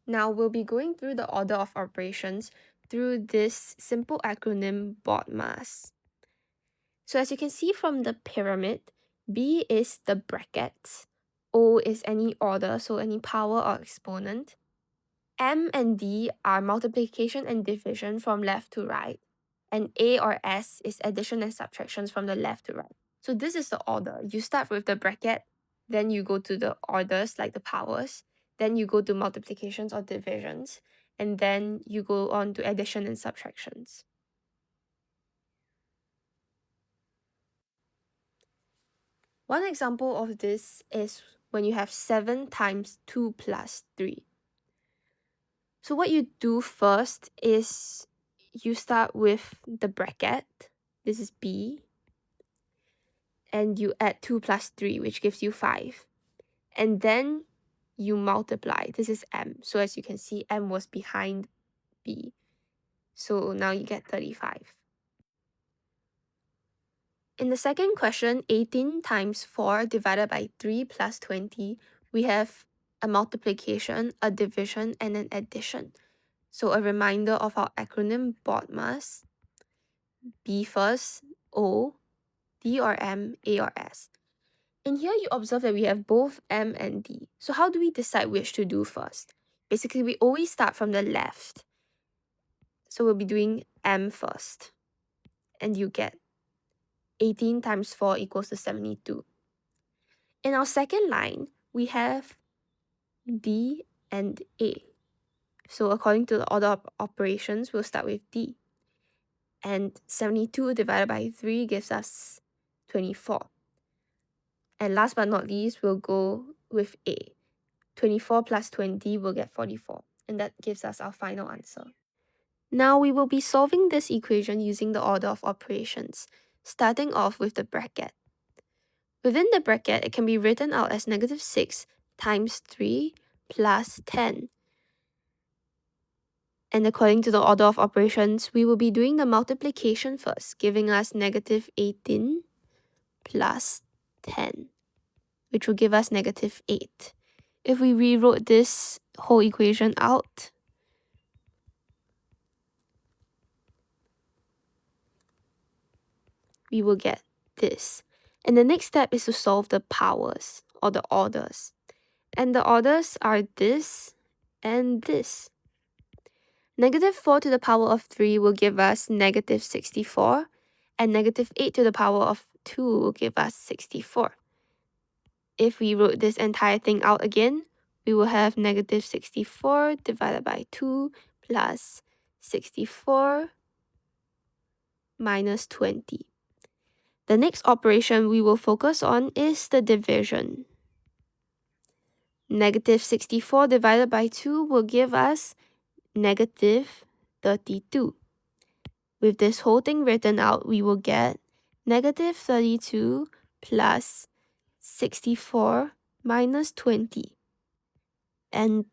Now we'll be going through the order of operations through this simple acronym BODMAS. So as you can see from the pyramid, B is the brackets, O is any order, so any power or exponent. M and D are multiplication and division from left to right, and A or S is addition and subtractions from the left to right. So this is the order. You start with the bracket, then you go to the orders like the powers, then you go to multiplications or divisions, and then you go on to addition and subtractions. One example of this is when you have 7 times 2 plus 3. So what you do first is you start with the bracket. This is B. And you add 2 plus 3, which gives you 5. And then you multiply. This is M. So as you can see, M was behind B. So now you get 35. In the second question, 18 times 4 divided by 3 plus 20, we have a multiplication, a division, and an addition. So a reminder of our acronym BODMAS. B first, O, D or M, A or S. In here, you observe that we have both M and D. So how do we decide which to do first? Basically, we always start from the left. So we'll be doing M first. And you get 18 times 4 equals to 72. In our second line, we have D and A. So according to the order of operations, we'll start with D. And 72 divided by 3 gives us 24. And last but not least, we'll go with A. 24 plus 20 will get 44. And that gives us our final answer. Now we will be solving this equation using the order of operations, starting off with the bracket. Within the bracket, it can be written out as negative 6 times 3 plus 10. And according to the order of operations, we will be doing the multiplication first, giving us negative 18 plus 10, which will give us negative 8. If we rewrote this whole equation out, we will get this. And the next step is to solve the powers or the orders. And the orders are this and this. Negative 4 to the power of 3 will give us negative 64, and negative 8 to the power of 2 will give us 64. If we wrote this entire thing out again, we will have negative 64 divided by 2 plus 64 minus 20. The next operation we will focus on is the division. Negative 64 divided by 2 will give us negative 32. With this whole thing written out, we will get negative 32 plus 64 minus 20. And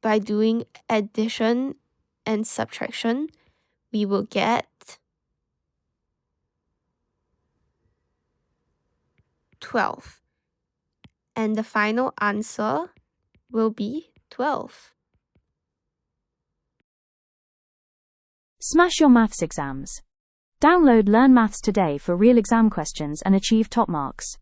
by doing addition and subtraction, we will get 12. And the final answer will be 12. Smash your maths exams. Download Learn Maths Today for real exam questions and achieve top marks.